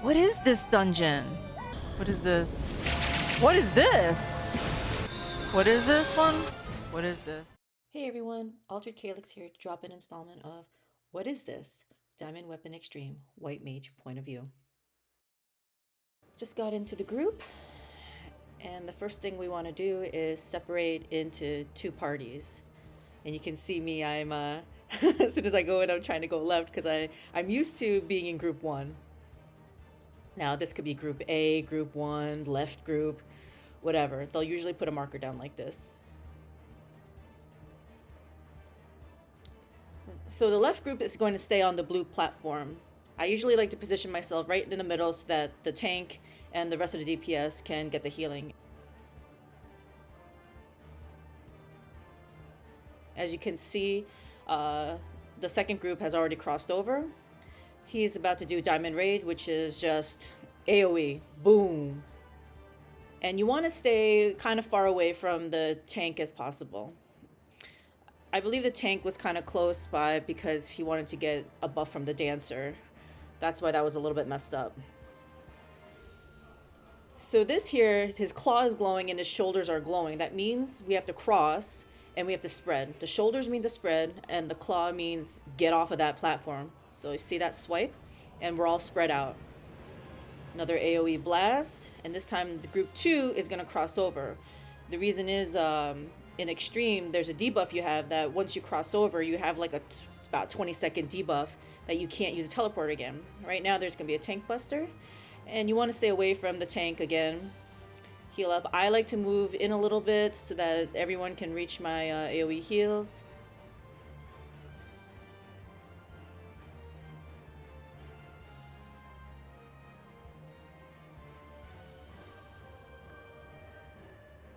What is this dungeon? What is this? What is this? What is this one? What is this? Hey everyone, Altered Calyx here to drop an installment of What is this? Diamond Weapon Extreme, White Mage Point of View. Just got into the group, and the first thing we want to do is separate into two parties. And you can see me, I'm, as soon as I go in, I'm trying to go left because I'm used to being in group one. Now this could be group A, group one, left group, whatever. They'll usually put a marker down like this. So the left group is going to stay on the blue platform. I usually like to position myself right in the middle so that the tank and the rest of the DPS can get the healing. As you can see, the second group has already crossed over. He's about to do Diamond Raid, which is just AoE, boom. And you want to stay kind of far away from the tank as possible. I believe the tank was kind of close by because he wanted to get a buff from the dancer. That's why that was a little bit messed up. So this here, his claw is glowing and his shoulders are glowing. That means we have to cross and we have to spread. The shoulders mean to spread and the claw means get off of that platform. So you see that swipe and we're all spread out. Another AoE blast, and this time the group 2 is going to cross over. The reason is in Extreme, there's a debuff you have that once you cross over, you have like about 20-second debuff that you can't use a teleport again. Right now, there's going to be a tank buster, and you want to stay away from the tank again. Heal up. I like to move in a little bit so that everyone can reach my AoE heals.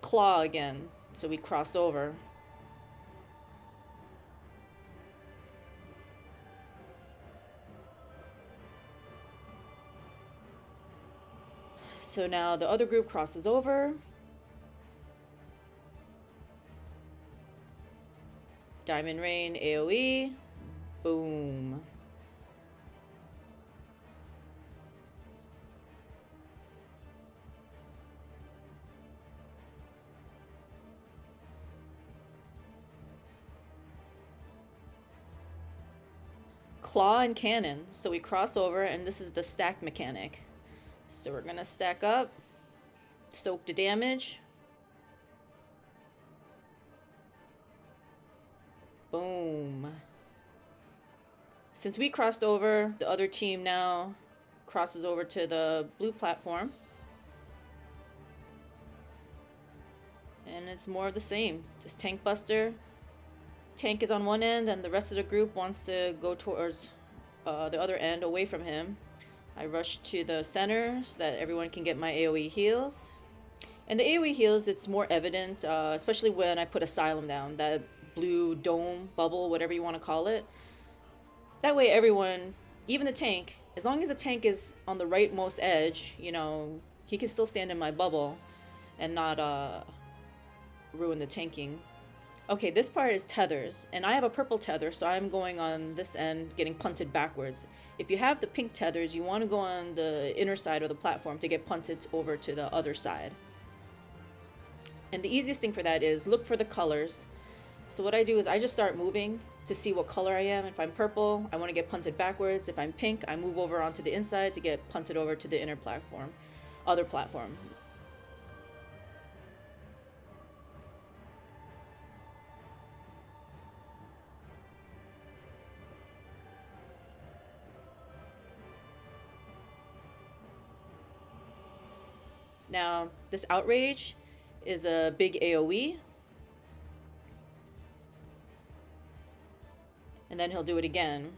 Claw again, so we cross over. So now the other group crosses over. Diamond Rain, AoE, boom. Claw and cannon, so we cross over, and this is the stack mechanic. So we're gonna stack up, soak the damage. Boom. Since we crossed over, the other team now crosses over to the blue platform. And it's more of the same, just tank buster. Tank is on one end and the rest of the group wants to go towards the other end away from him. I rush to the center so that everyone can get my AoE heals. And the AoE heals, it's more evident, especially when I put Asylum down, that blue dome, bubble, whatever you want to call it. That way everyone, even the tank, as long as the tank is on the rightmost edge, you know, he can still stand in my bubble and not ruin the tanking. Okay, this part is tethers, and I have a purple tether, so I'm going on this end, getting punted backwards. If you have the pink tethers, you want to go on the inner side of the platform to get punted over to the other side. And the easiest thing for that is look for the colors. So what I do is I just start moving to see what color I am. If I'm purple, I want to get punted backwards. If I'm pink, I move over onto the inside to get punted over to the inner platform, other platform. Now, this Outrage is a big AoE. And then he'll do it again.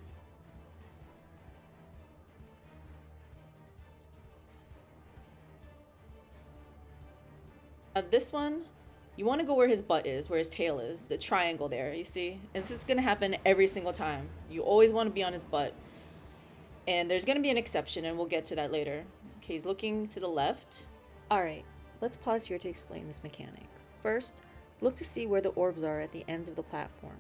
This one, you want to go where his butt is, where his tail is, the triangle there, you see? And this is going to happen every single time. You always want to be on his butt. And there's going to be an exception, and we'll get to that later. Okay, he's looking to the left. Alright, let's pause here to explain this mechanic. First, look to see where the orbs are at the ends of the platform.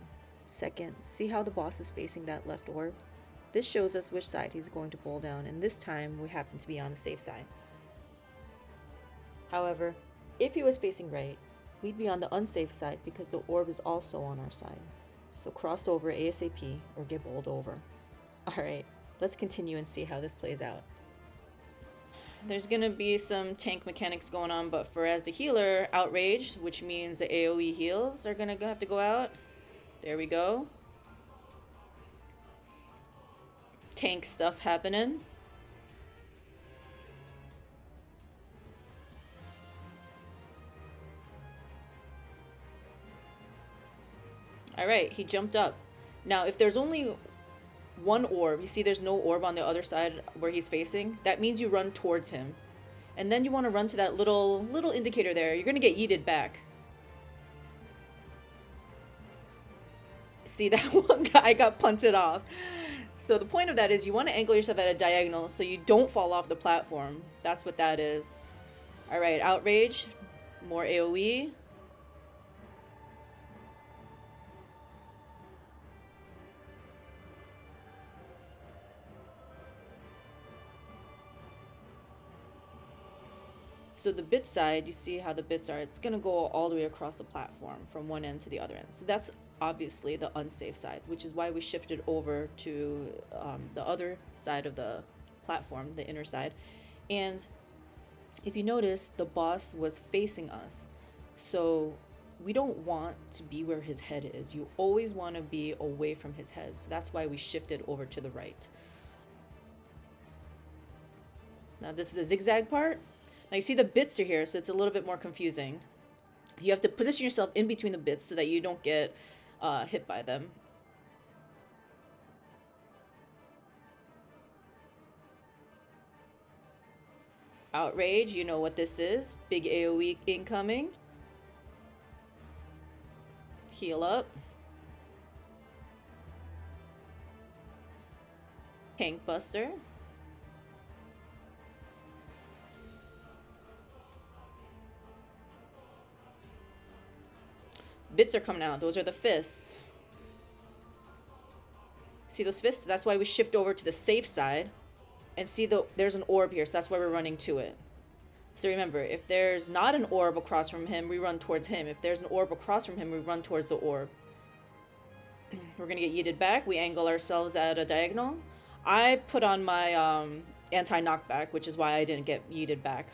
Second, see how the boss is facing that left orb. This shows us which side he's going to bowl down, and this time we happen to be on the safe side. However, if he was facing right, we'd be on the unsafe side because the orb is also on our side. So cross over ASAP or get bowled over. Alright, let's continue and see how this plays out. There's gonna be some tank mechanics going on, but for as the healer, outrage, which means the AoE heals are gonna have to go out. There we go. Tank stuff happening. Alright, he jumped up. Now, if there's only one orb, you see there's no orb on the other side where he's facing, that means you run towards him. And then you want to run to that little indicator there. You're going to get yeeted back. See, that one guy got punted off. So the point of that is you want to angle yourself at a diagonal so you don't fall off the platform. That's what that is. Alright, outrage. More AoE. So the bit side, you see how the bits are, it's going to go all the way across the platform from one end to the other end. So that's obviously the unsafe side, which is why we shifted over to the other side of the platform, the inner side. And if you notice, the boss was facing us. So we don't want to be where his head is. You always want to be away from his head. So that's why we shifted over to the right. Now this is the zigzag part. Now you see the bits are here, so it's a little bit more confusing. You have to position yourself in between the bits so that you don't get hit by them. Outrage, you know what this is. Big AoE incoming. Heal up. Tank Buster. Bits are coming out. Those are the fists. See those fists? That's why we shift over to the safe side. And see, there's an orb here, so that's why we're running to it. So remember, if there's not an orb across from him, we run towards him. If there's an orb across from him, we run towards the orb. We're going to get yeeted back. We angle ourselves at a diagonal. I put on my anti-knockback, which is why I didn't get yeeted back.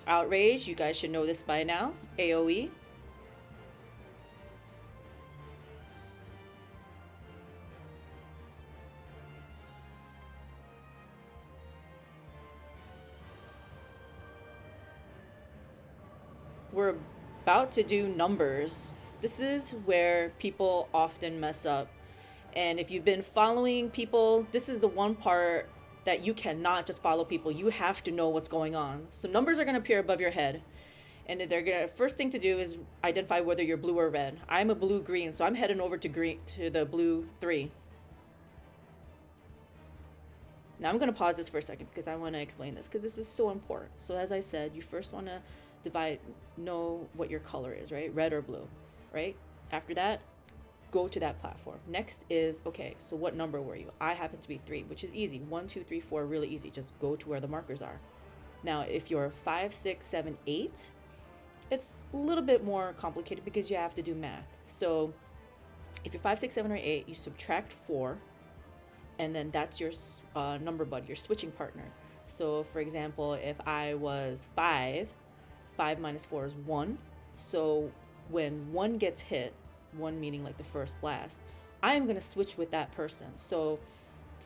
Outrage, you guys should know this by now. AoE. We're about to do numbers. This is where people often mess up. And if you've been following people, this is the one part that you cannot just follow people. You have to know what's going on. So numbers are going to appear above your head. And they're going to, first thing to do is identify whether you're blue or red. I'm a blue-green, so I'm heading over to the blue 3. Now I'm going to pause this for a second because I want to explain this because this is so important. So as I said, you first want to know what your color is, right? Red or blue, right? After that, go to that platform. Next is, okay, so what number were you? I happen to be 3, which is easy. 1, 2, 3, 4, really easy. Just go to where the markers are. Now, if you're 5, 6, 7, 8, it's a little bit more complicated because you have to do math. So if you're 5, 6, 7, or 8, you subtract 4, and then that's your number buddy, your switching partner. So for example, if I was 5, 5 minus 4 is 1. So when 1 gets hit, 1 meaning like the first blast, I am going to switch with that person. So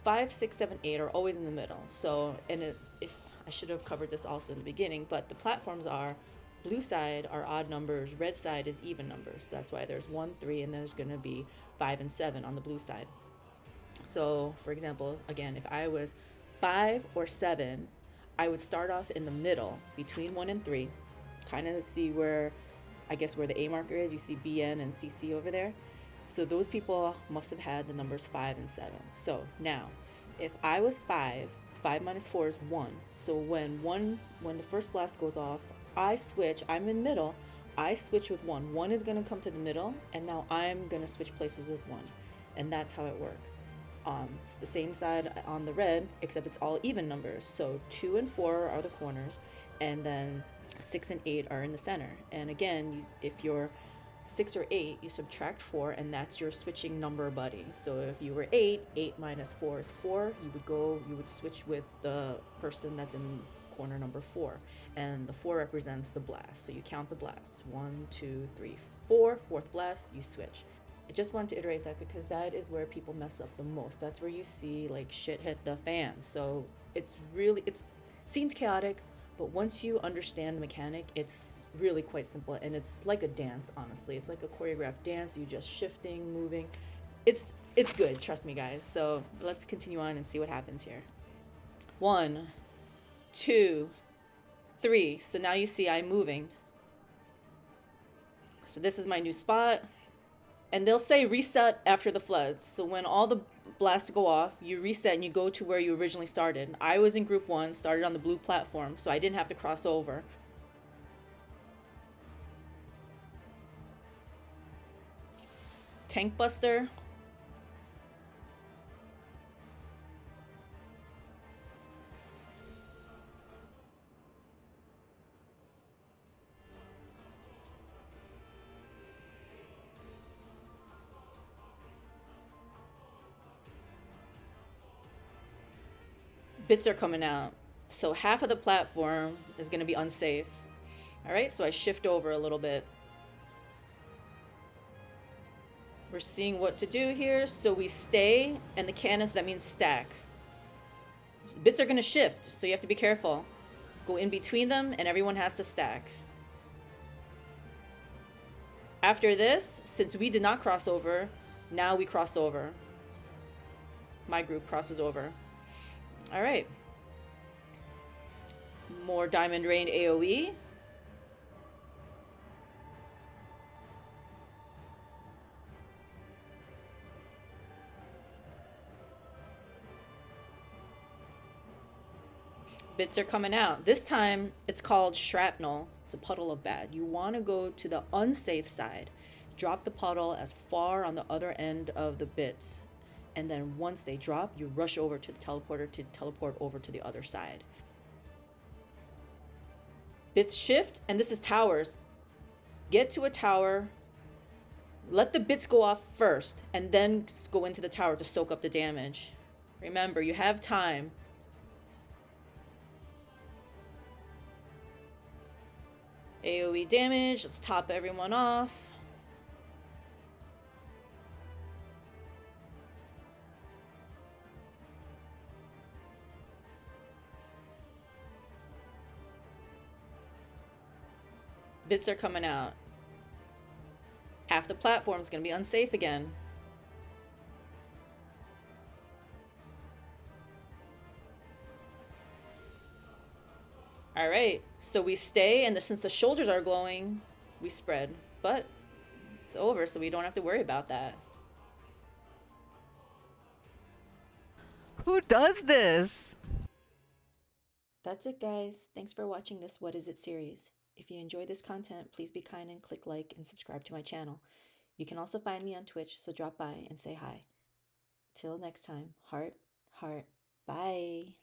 5, 6, 7, 8 are always in the middle. So, if I should have covered this also in the beginning, but the platforms are blue side are odd numbers, red side is even numbers. So that's why there's 1, 3, and there's going to be 5 and 7 on the blue side. So for example, again, if I was 5 or 7, I would start off in the middle between 1 and 3, kind of see where, I guess where the A marker is. You see BN and CC over there. So those people must have had the numbers 5 and 7. So now, if I was 5, 5 minus 4 is 1. So when the first blast goes off, I switch, I'm in middle, I switch with 1. 1 is going to come to the middle, and now I'm going to switch places with 1. and that's how it works. It's the same side on the red, except it's all even numbers. So 2 and 4 are the corners, and then 6 and 8 are in the center. And again, if you're 6 or 8, you subtract 4, and that's your switching number buddy. So if you were 8, 8 minus 4 is 4. You would switch with the person that's in corner number 4, and the 4 represents the blast. So you count the blast: 1, 2, 3, 4. Fourth blast, you switch. I just wanted to iterate that because that is where people mess up the most. That's where you see like shit hit the fan. So it seems chaotic, but once you understand the mechanic, it's really quite simple, and it's like a dance. Honestly, it's like a choreographed dance. You just shifting, moving. It's good, trust me, guys. So let's continue on and see what happens here. 1, 2, 3. So now you see I'm moving. So this is my new spot. And they'll say reset after the floods. So when all the blasts go off, you reset and you go to where you originally started. I was in group 1, started on the blue platform, so I didn't have to cross over. Tank Buster. Bits are coming out. So half of the platform is going to be unsafe. All right, so I shift over a little bit. We're seeing what to do here. So we stay, and the cannons, that means stack. So bits are going to shift, so you have to be careful. Go in between them, and everyone has to stack. After this, since we did not cross over, now we cross over. My group crosses over. All right. More Diamond Rain AoE. Bits are coming out. This time it's called Shrapnel. It's a puddle of bad. You want to go to the unsafe side. Drop the puddle as far on the other end of the bits. And then once they drop, you rush over to the teleporter to teleport over to the other side. Bits shift, and this is towers. Get to a tower, let the bits go off first, and then go into the tower to soak up the damage. Remember, you have time. AoE damage, let's top everyone off. Bits are coming out. Half the platform is going to be unsafe again. All right, so we stay, and since the shoulders are glowing, we spread. But it's over, so we don't have to worry about that. Who does this? That's it, guys. Thanks for watching this What Is It series. If you enjoy this content, please be kind and click like and subscribe to my channel. You can also find me on Twitch, so drop by and say hi. Till next time, heart, bye.